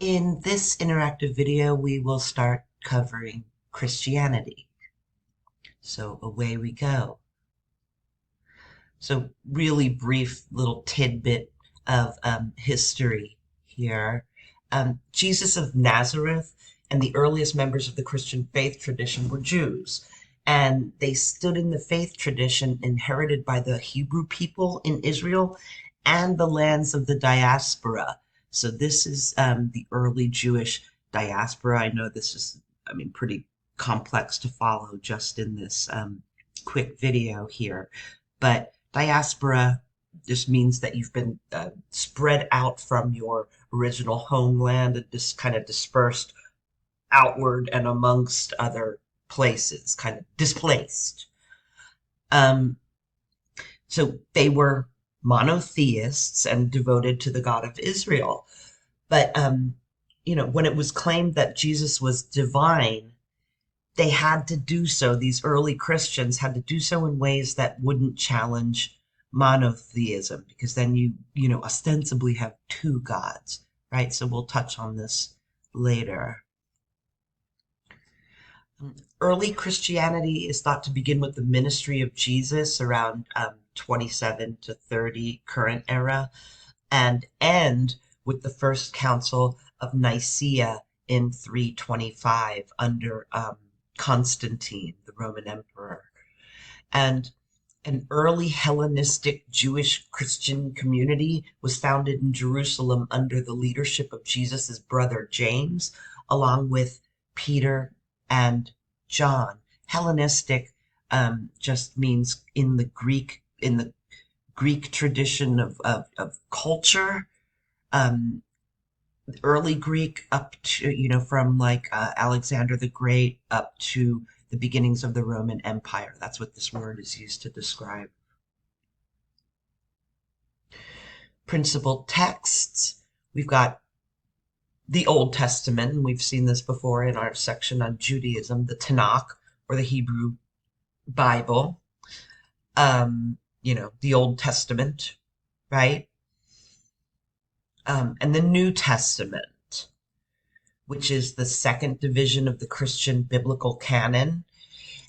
In this interactive video, we will start covering Christianity. So away we go. So really brief little tidbit of history here. Jesus of Nazareth and the earliest members of the Christian faith tradition were Jews. And they stood in the faith tradition inherited by the Hebrew people in Israel and the lands of the diaspora. So this is the early Jewish diaspora. I know this is, pretty complex to follow just in this quick video here. But diaspora just means that you've been spread out from your original homeland and just kind of dispersed outward and amongst other places, kind of displaced. Um, so they were monotheists and devoted to the God of Israel. But, when it was claimed that Jesus was divine, they had to do so. These early Christians had to do so in ways that wouldn't challenge monotheism, because then you ostensibly have two gods, right? So we'll touch on this later. Early Christianity is thought to begin with the ministry of Jesus around 27 to 30 current era and end with the First Council of Nicaea in 325 under Constantine, the Roman emperor. And an early Hellenistic Jewish Christian community was founded in Jerusalem under the leadership of Jesus' brother James, along with Peter and John. Hellenistic just means in the Greek tradition of culture, early Greek up to, from like Alexander the Great up to the beginnings of the Roman Empire. That's what this word is used to describe. Principal texts. We've got the Old Testament, and we've seen this before in our section on Judaism, the Tanakh, or the Hebrew Bible. The Old Testament, right? And the New Testament, which is the second division of the Christian biblical canon.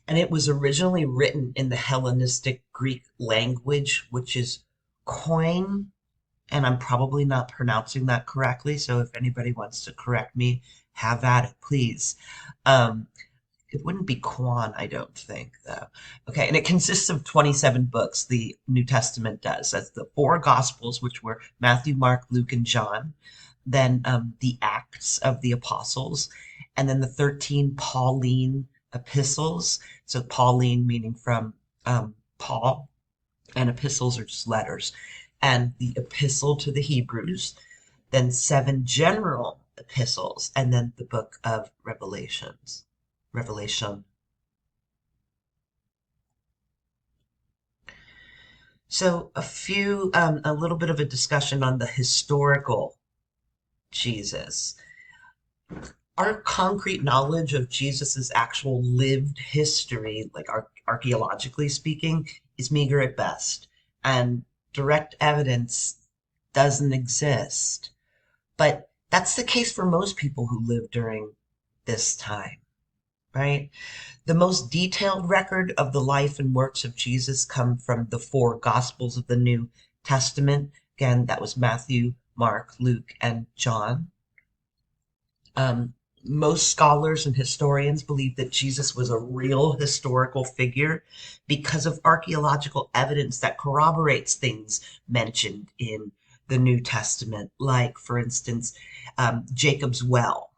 And it was originally written in the Hellenistic Greek language, which is Koine, and I'm probably not pronouncing that correctly, so if anybody wants to correct me, have at it, please. It wouldn't be Quan, I don't think, though. Okay, and it consists of 27 books, the New Testament does. That's the four Gospels, which were Matthew, Mark, Luke, and John. Then the Acts of the Apostles, and then the 13 Pauline epistles. So Pauline meaning from Paul, and epistles are just letters. And the epistle to the Hebrews, then 7 general epistles, and then the book of Revelation. So a little bit of a discussion on the historical Jesus. Our concrete knowledge of Jesus's actual lived history, like archaeologically speaking, is meager at best, and direct evidence doesn't exist. But that's the case for most people who lived during this time, right? The most detailed record of the life and works of Jesus come from the four Gospels of the New Testament. Again, that was Matthew, Mark, Luke, and John. Most scholars and historians believe that Jesus was a real historical figure because of archaeological evidence that corroborates things mentioned in the New Testament, like, for instance, Jacob's well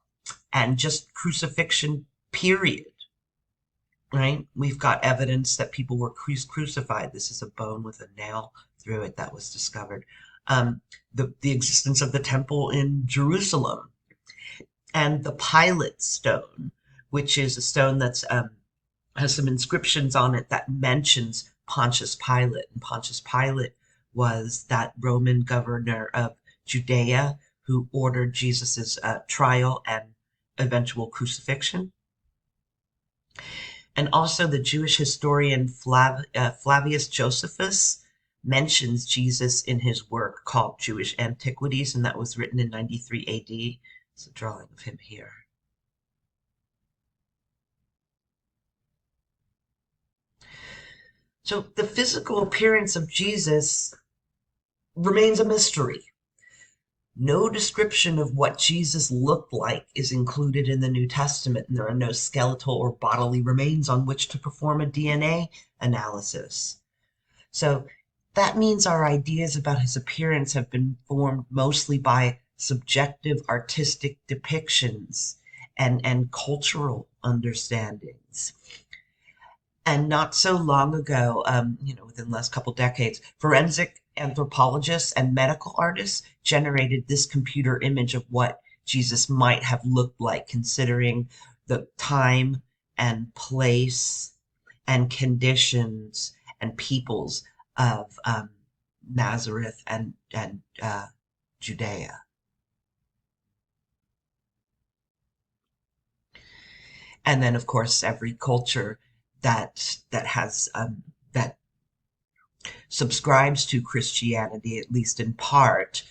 and just crucifixion, period. Right? We've got evidence that people were crucified. This is a bone with a nail through it that was discovered. The existence of the temple in Jerusalem, and the Pilate stone, which is a stone that's has some inscriptions on it that mentions Pontius Pilate. And Pontius Pilate was that Roman governor of Judea who ordered Jesus's trial and eventual crucifixion. And also the Jewish historian Flavius Josephus mentions Jesus in his work called Jewish Antiquities, and that was written in 93 AD. It's a drawing of him here. So the physical appearance of Jesus remains a mystery. No description of what Jesus looked like is included in the New Testament, and there are no skeletal or bodily remains on which to perform a DNA analysis. So that means our ideas about his appearance have been formed mostly by subjective artistic depictions and cultural understandings. And not so long ago, within the last couple decades, forensic anthropologists and medical artists generated this computer image of what Jesus might have looked like, considering the time and place and conditions and peoples of Nazareth and Judea. And then, of course, every culture that has that subscribes to Christianity, at least in part,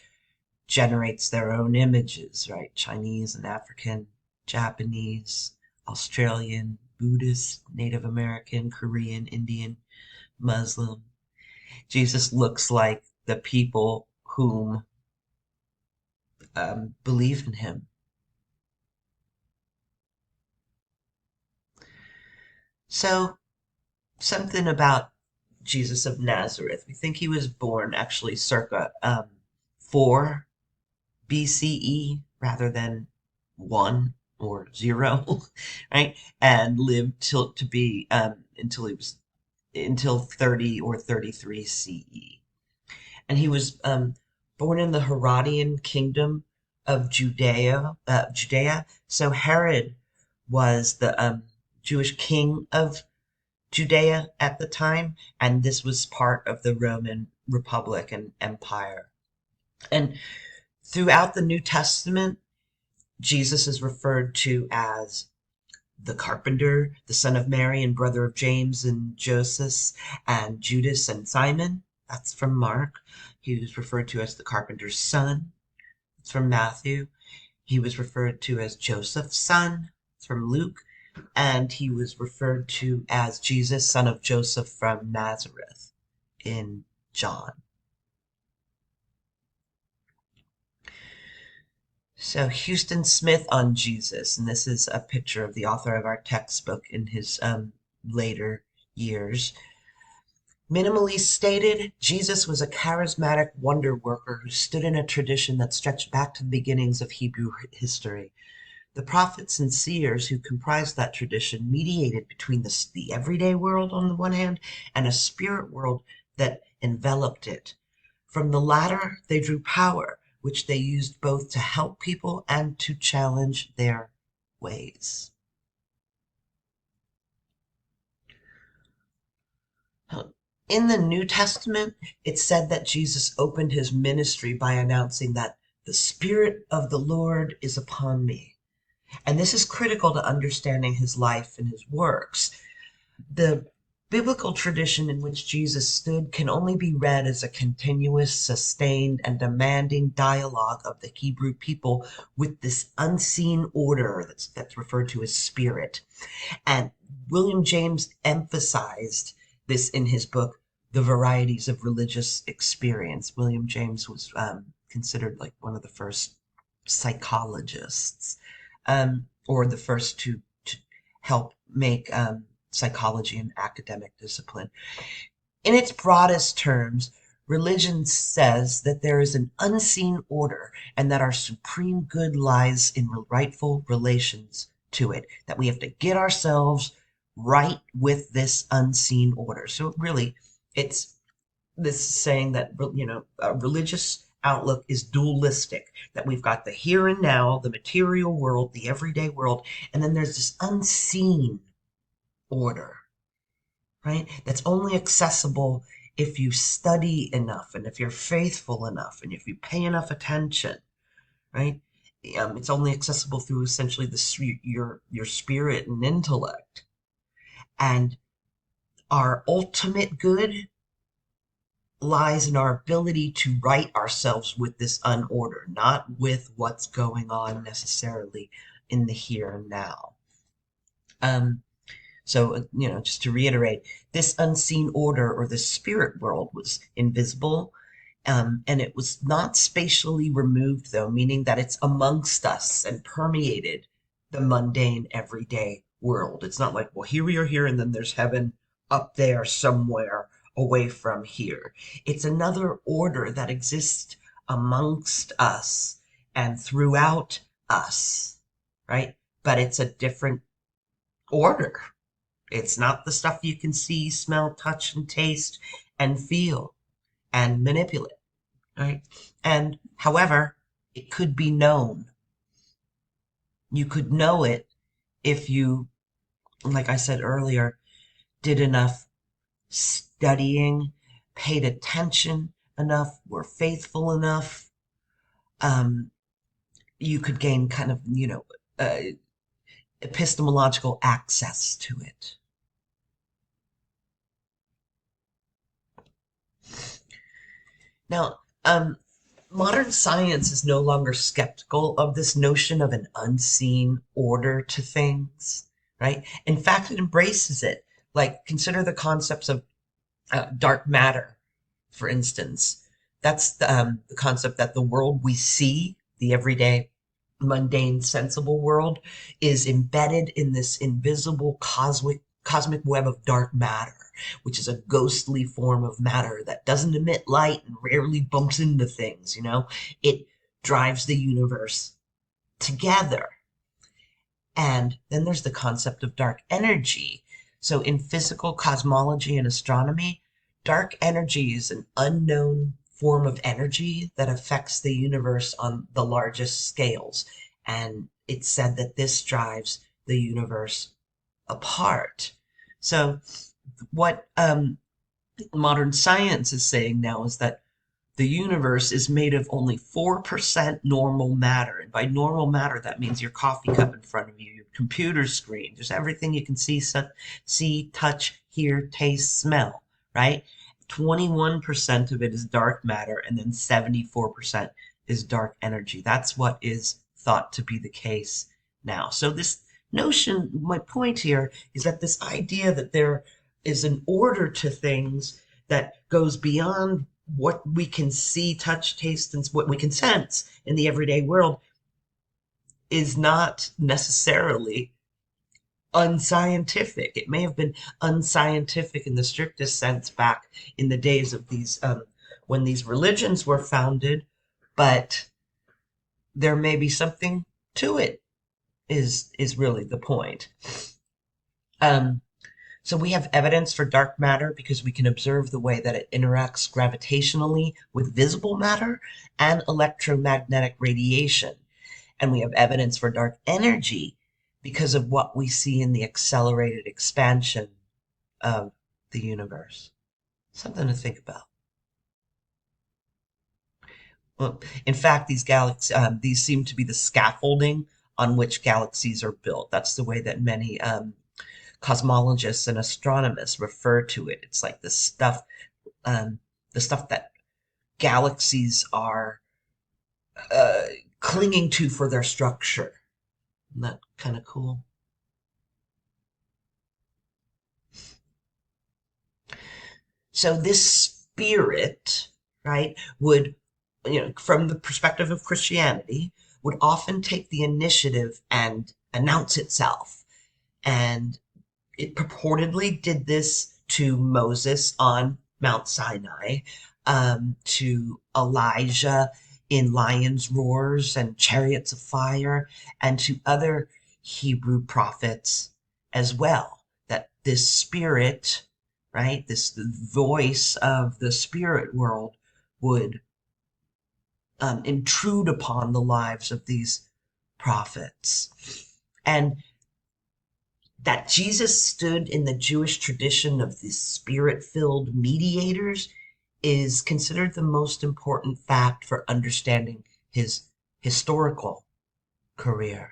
generates their own images, right? Chinese and African, Japanese, Australian, Buddhist, Native American, Korean, Indian, Muslim. Jesus looks like the people whom believe in him. So, something about Jesus of Nazareth. We think he was born actually circa 4 BCE rather than 1 or 0, right? And lived to be until 30 or 33 CE. And he was born in the Herodian kingdom of Judea. So Herod was the Jewish king of Judea at the time, and this was part of the Roman Republic and Empire. And throughout the New Testament, Jesus is referred to as the carpenter, the son of Mary and brother of James and Joseph and Judas and Simon. That's from Mark. He was referred to as the carpenter's son. It's from Matthew. He was referred to as Joseph's son. It's from Luke. And he was referred to as Jesus, son of Joseph from Nazareth in John. So Huston Smith on Jesus, and this is a picture of the author of our textbook in his later years. Minimally stated, Jesus was a charismatic wonder worker who stood in a tradition that stretched back to the beginnings of Hebrew history. The prophets and seers who comprised that tradition mediated between the everyday world on the one hand and a spirit world that enveloped it. From the latter, they drew power, which they used both to help people and to challenge their ways. In the New Testament, it's said that Jesus opened his ministry by announcing that the Spirit of the Lord is upon me. And this is critical to understanding his life and his works. The biblical tradition in which Jesus stood can only be read as a continuous, sustained, and demanding dialogue of the Hebrew people with this unseen order that's referred to as spirit. And William James emphasized this in his book, The Varieties of Religious Experience. William James was considered like one of the first psychologists, or the first to help make psychology an academic discipline. In its broadest terms, religion says that there is an unseen order and that our supreme good lies in rightful relations to it, that we have to get ourselves right with this unseen order. So really, it's this saying that, a religious outlook is dualistic, that we've got the here and now, the material world, the everyday world, and then there's this unseen order, right? That's only accessible if you study enough and if you're faithful enough and if you pay enough attention, right? It's only accessible through essentially your spirit and intellect. And our ultimate good lies in our ability to right ourselves with this unorder, not with what's going on necessarily in the here and now. Um, so, just to reiterate, this unseen order or the spirit world was invisible, and it was not spatially removed, though, meaning that it's amongst us and permeated the mundane, everyday world. It's not like, well, here we are here, and then there's heaven up there somewhere away from here. It's another order that exists amongst us and throughout us, right? But it's a different order. It's not the stuff you can see, smell, touch, and taste, and feel, and manipulate, right? And however, it could be known. You could know it if you, like I said earlier, did enough studying, paid attention enough, were faithful enough. You could gain kind of, epistemological access to it. Now, modern science is no longer skeptical of this notion of an unseen order to things, right? In fact, it embraces it. Like, consider the concepts of dark matter, for instance. That's the concept that the world we see, the everyday, mundane, sensible world, is embedded in this invisible cosmic web of dark matter, which is a ghostly form of matter that doesn't emit light and rarely bumps into things. It drives the universe together. And then there's the concept of dark energy. So in physical cosmology and astronomy, dark energy is an unknown form of energy that affects the universe on the largest scales. And it's said that this drives the universe apart. So what modern science is saying now is that the universe is made of only 4% normal matter. And by normal matter, that means your coffee cup in front of you, your computer screen, just everything you can see, touch, hear, taste, smell, right? 21% of it is dark matter, and then 74% is dark energy. That's what is thought to be the case now. So this notion, my point here, is that this idea that there is an order to things that goes beyond what we can see, touch, taste, and what we can sense in the everyday world is not necessarily unscientific. It may have been unscientific in the strictest sense back in the days of these when these religions were founded, but there may be something to it. Is really the point. So we have evidence for dark matter because we can observe the way that it interacts gravitationally with visible matter and electromagnetic radiation. And we have evidence for dark energy because of what we see in the accelerated expansion of the universe. Something to think about. Well, in fact, these seem to be the scaffolding on which galaxies are built. That's the way that many cosmologists and astronomers refer to it. It's like the stuff that galaxies are clinging to for their structure. Isn't that kind of cool? So this spirit, right, would, from the perspective of Christianity, would often take the initiative and announce itself. And it purportedly did this to Moses on Mount Sinai, to Elijah in lions' roars and chariots of fire, and to other Hebrew prophets as well. That this spirit, right, this voice of the spirit world would intrude upon the lives of these prophets. And that Jesus stood in the Jewish tradition of the spirit-filled mediators is considered the most important fact for understanding his historical career.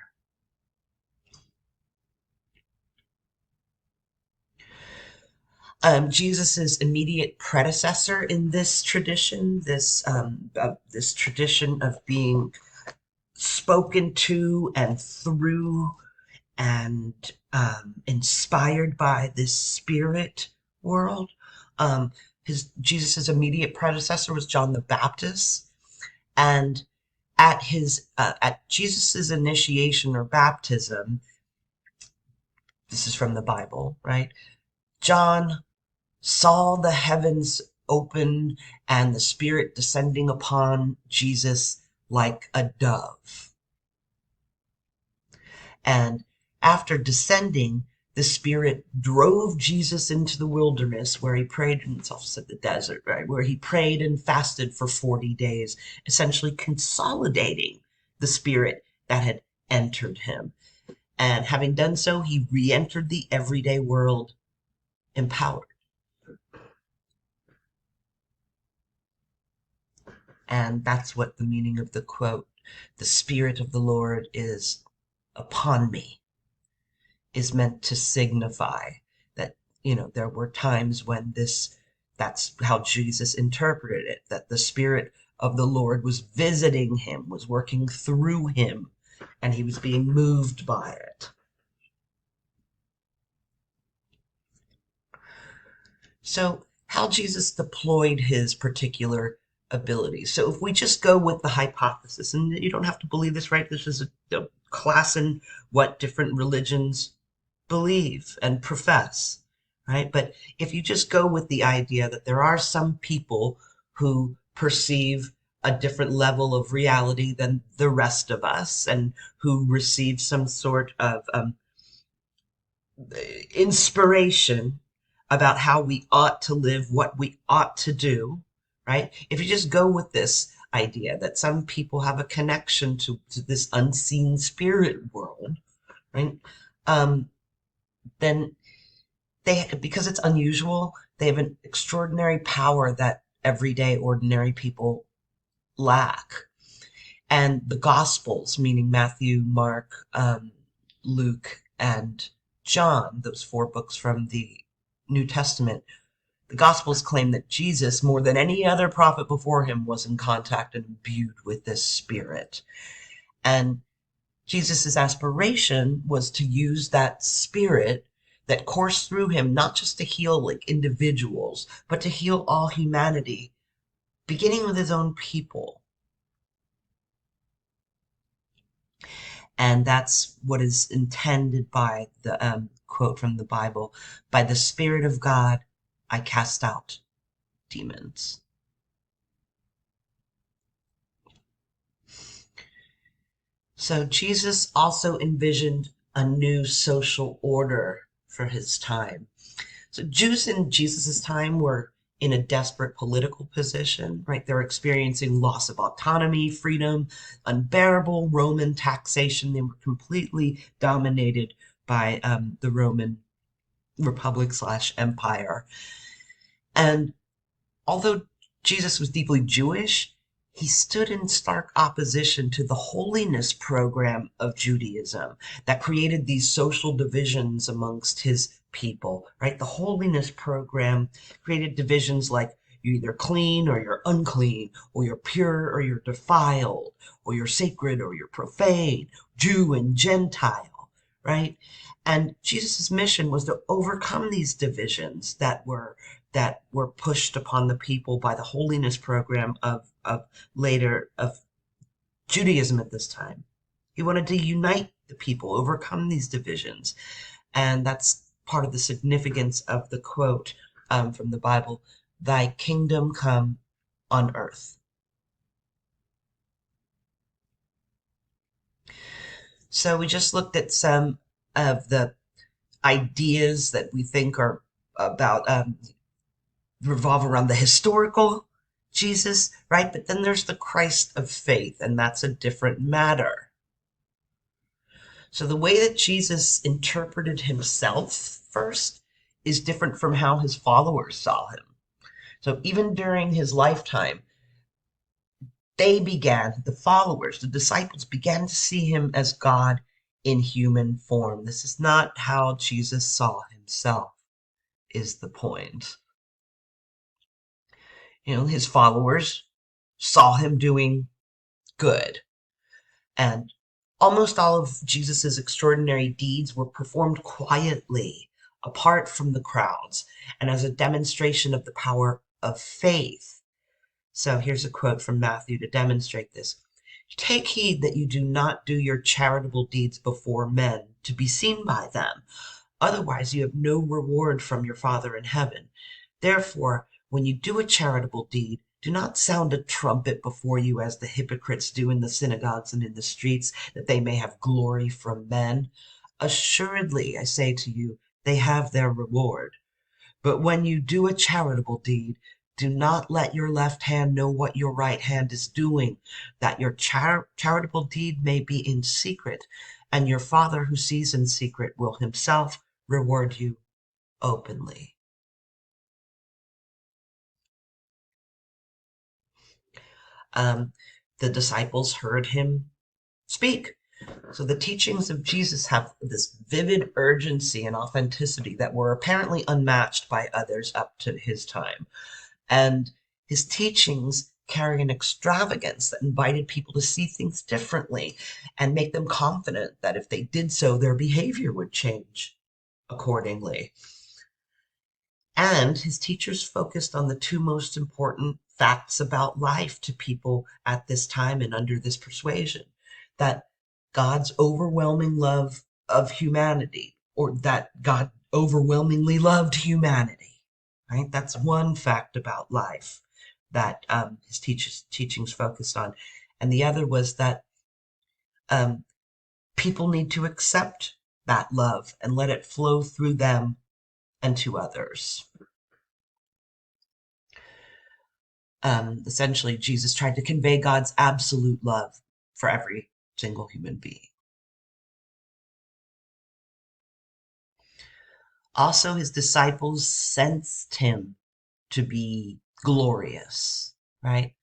Jesus's immediate predecessor in this tradition, this tradition of being spoken to and through and inspired by this spirit world. His Jesus's immediate predecessor was John the Baptist, and at Jesus's initiation or baptism, this is from the Bible, right? John saw the heavens open and the Spirit descending upon Jesus like a dove. And after descending, the Spirit drove Jesus into the wilderness where he prayed, and it's also said the desert, right? Where he prayed and fasted for 40 days, essentially consolidating the Spirit that had entered him. And having done so, he re-entered the everyday world empowered. And that's what the meaning of the quote, "The Spirit of the Lord is upon me," is meant to signify that, there were times when that's how Jesus interpreted it, that the Spirit of the Lord was visiting him, was working through him, and he was being moved by it. So, how Jesus deployed his particular abilities. So, if we just go with the hypothesis, and you don't have to believe this, right? This is a class in what different religions believe and profess, right? But if you just go with the idea that there are some people who perceive a different level of reality than the rest of us and who receive some sort of inspiration about how we ought to live, what we ought to do, right? If you just go with this idea that some people have a connection to this unseen spirit world, right? Then because it's unusual, they have an extraordinary power that everyday ordinary people lack. And the Gospels, meaning Matthew, Mark, Luke, and John, those 4 books from the New Testament, the Gospels claim that Jesus, more than any other prophet before him, was in contact and imbued with this spirit. And Jesus's aspiration was to use that spirit that coursed through him, not just to heal like individuals, but to heal all humanity, beginning with his own people. And that's what is intended by the quote from the Bible, "By the Spirit of God, I cast out demons." So Jesus also envisioned a new social order for his time. So Jews in Jesus's time were in a desperate political position, right? They're experiencing loss of autonomy, freedom, unbearable Roman taxation. They were completely dominated by the Roman Republic / Empire. And although Jesus was deeply Jewish, he stood in stark opposition to the holiness program of Judaism that created these social divisions amongst his people, right? The holiness program created divisions like you're either clean or you're unclean, or you're pure or you're defiled, or you're sacred or you're profane, Jew and Gentile, right? And Jesus' mission was to overcome these divisions that were pushed upon the people by the holiness program of Judaism at this time. He wanted to unite the people, overcome these divisions. And that's part of the significance of the quote from the Bible, "Thy kingdom come on earth." So we just looked at some of the ideas that we think are about revolve around the historical Jesus, right? But then there's the Christ of faith, and that's a different matter. So the way that Jesus interpreted himself first is different from how his followers saw him. So even during his lifetime, the followers, the disciples began to see him as God in human form. This is not how Jesus saw himself. is the point. His followers saw him doing good, and almost all of Jesus's extraordinary deeds were performed quietly, apart from the crowds, and as a demonstration of the power of faith. So here's a quote from Matthew to demonstrate this. Take heed that you do not do your charitable deeds before men to be seen by them. Otherwise, you have no reward from your Father in heaven. Therefore, when you do a charitable deed, do not sound a trumpet before you as the hypocrites do in the synagogues and in the streets, that they may have glory from men. Assuredly, I say to you, they have their reward. But when you do a charitable deed, do not let your left hand know what your right hand is doing, that your charitable deed may be in secret, and your Father who sees in secret will himself reward you openly. The disciples heard him speak. So the teachings of Jesus have this vivid urgency and authenticity that were apparently unmatched by others up to his time. And his teachings carry an extravagance that invited people to see things differently and make them confident that if they did so, their behavior would change accordingly. And his teachers focused on the two most important facts about life to people at this time and under this persuasion, that God's overwhelming love of humanity, or that God overwhelmingly loved humanity, right? That's one fact about life that his teachings focused on. And the other was that people need to accept that love and let it flow through them and to others. Essentially, Jesus tried to convey God's absolute love for every single human being. Also, his disciples sensed him to be glorious, right?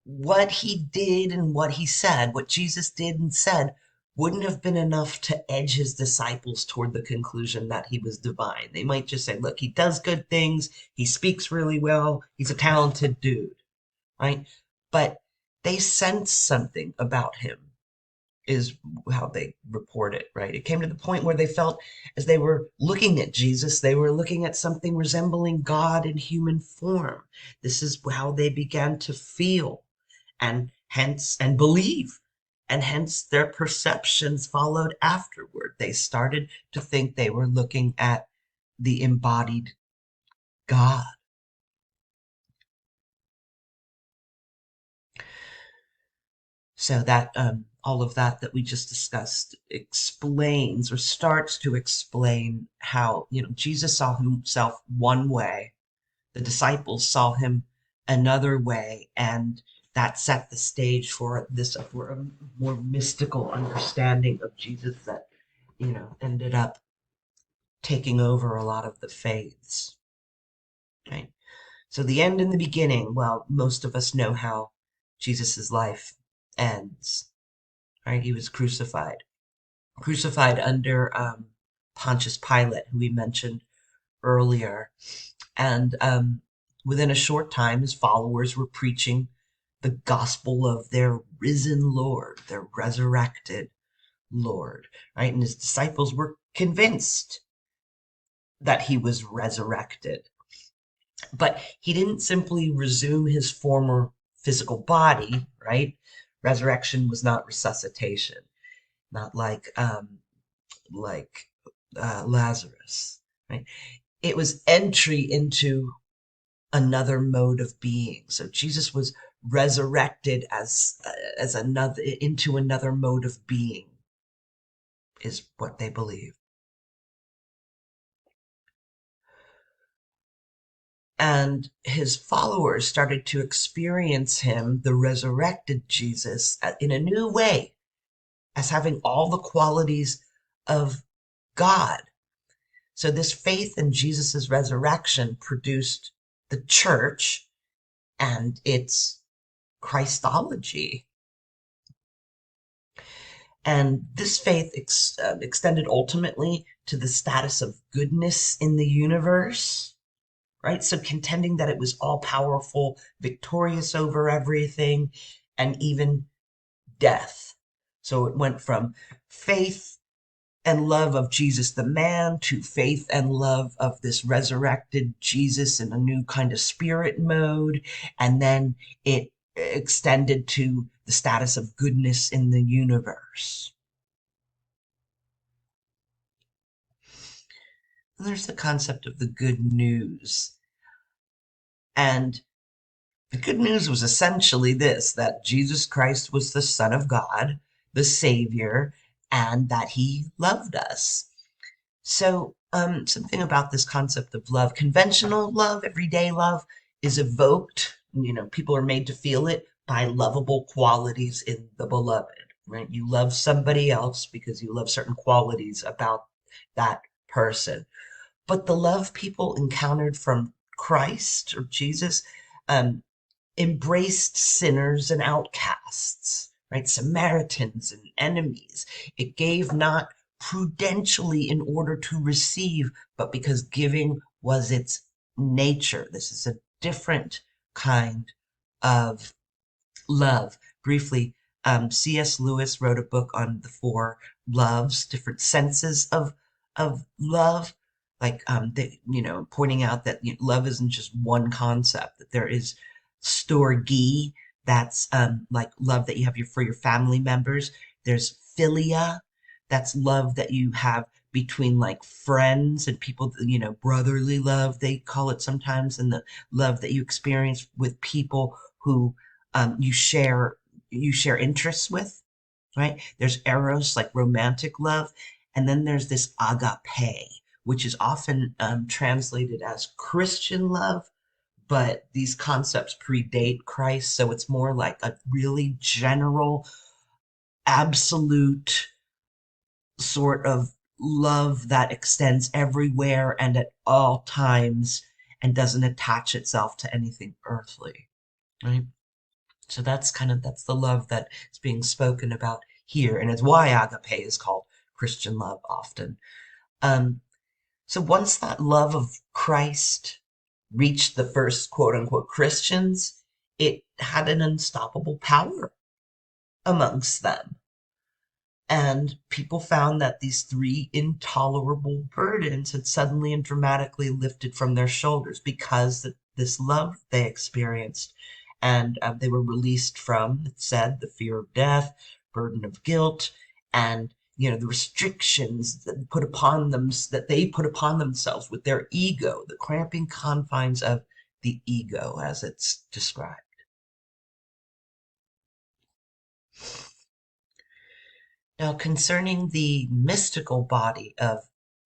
What he did and what he said, what Jesus did and said, wouldn't have been enough to edge his disciples toward the conclusion that he was divine. They might just say, look, he does good things, he speaks really well, he's a talented dude, right? But they sensed something about him, is how they report it, right? It came to the point where they felt as they were looking at Jesus, they were looking at something resembling God in human form. This is how they began to feel and believe. And hence their perceptions followed afterward. They started to think they were looking at the embodied God. So that all of that we just discussed explains or starts to explain how Jesus saw himself one way, the disciples saw him another way, and that set the stage for a more mystical understanding of Jesus that ended up taking over a lot of the faiths. Right. So the end and the beginning. Well, most of us know how Jesus's life ends. Right? He was crucified under Pontius Pilate, who we mentioned earlier. And within a short time, his followers were preaching the gospel of their risen Lord, their resurrected Lord, right? And his disciples were convinced that he was resurrected. But he didn't simply resume his former physical body, right? Resurrection was not resuscitation, not like Lazarus, right? It was entry into another mode of being. So Jesus was resurrected as another into another mode of being, is what they believe. And his followers started to experience him, the resurrected Jesus, in a new way, as having all the qualities of God. So this faith in Jesus's resurrection produced the church and its Christology. And this faith extended ultimately to the status of goodness in the universe, right? So contending that it was all powerful, victorious over everything, and even death. So it went from faith and love of Jesus the man to faith and love of this resurrected Jesus in a new kind of spirit mode. And then it extended to the status of goodness in the universe. And there's the concept of the good news. And the good news was essentially this, that Jesus Christ was the Son of God, the Savior, and that he loved us. So, something about this concept of love, conventional love, everyday love, is evoked, people are made to feel it by lovable qualities in the beloved, right? You love somebody else because you love certain qualities about that person. But the love people encountered from Christ or Jesus, um, embraced sinners and outcasts, right? Samaritans and enemies. It gave not prudentially in order to receive, but because giving was its nature. This is a different kind of love. Briefly, C.S. Lewis wrote a book on the four loves, different senses of love, like pointing out that love isn't just one concept, that there is storge, that's like love that you have for your family members. There's philia, that's love that you have between like friends and people, brotherly love, they call it sometimes, and the love that you experience with people who you share interests with, right? There's eros, like romantic love, and then there's this agape, which is often translated as Christian love, but these concepts predate Christ, so it's more like a really general, absolute sort of love that extends everywhere and at all times and doesn't attach itself to anything earthly, right? So that's the love that is being spoken about here, and it's why agape is called Christian love often. Um, so once that love of Christ reached the first quote unquote Christians, it had an unstoppable power amongst them. And people found that these three intolerable burdens had suddenly and dramatically lifted from their shoulders because this love they experienced. And they were released from, it said, the fear of death, burden of guilt, and the restrictions that they put upon themselves with their ego, the cramping confines of the ego, as it's described. Now, concerning the mystical body of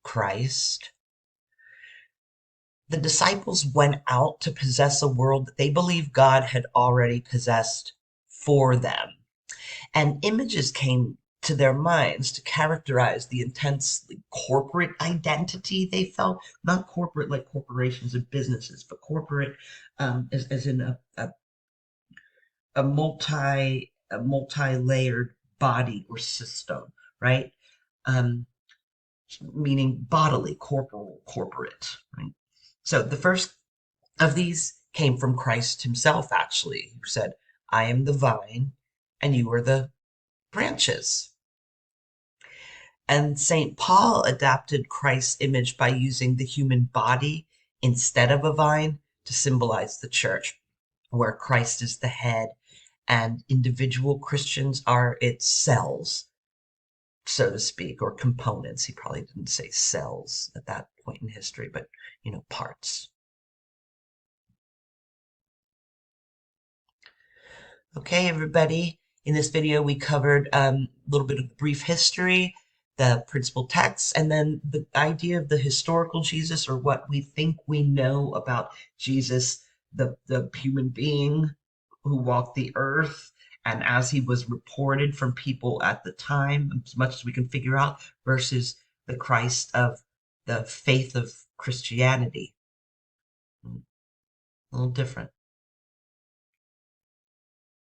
Christ, the disciples went out to possess a world that they believed God had already possessed for them. And images came to their minds to characterize the intensely corporate identity they felt, not corporate like corporations and businesses, but corporate as in a multi-layered body or system, right? Um, Meaning bodily, corporal, corporate, right? So the first of these came from Christ himself, actually, who said, I am the vine and you are the branches. And St. Paul adapted Christ's image by using the human body instead of a vine to symbolize the church, where Christ is the head and individual Christians are its cells, so to speak, or components. He probably didn't say cells at that point in history, but, parts. Okay, everybody. In this video, we covered a little bit of brief history, the principal texts, and then the idea of the historical Jesus, or what we think we know about Jesus, the human being who walked the earth, and as he was reported from people at the time, as much as we can figure out, versus the Christ of the faith of Christianity. A little different.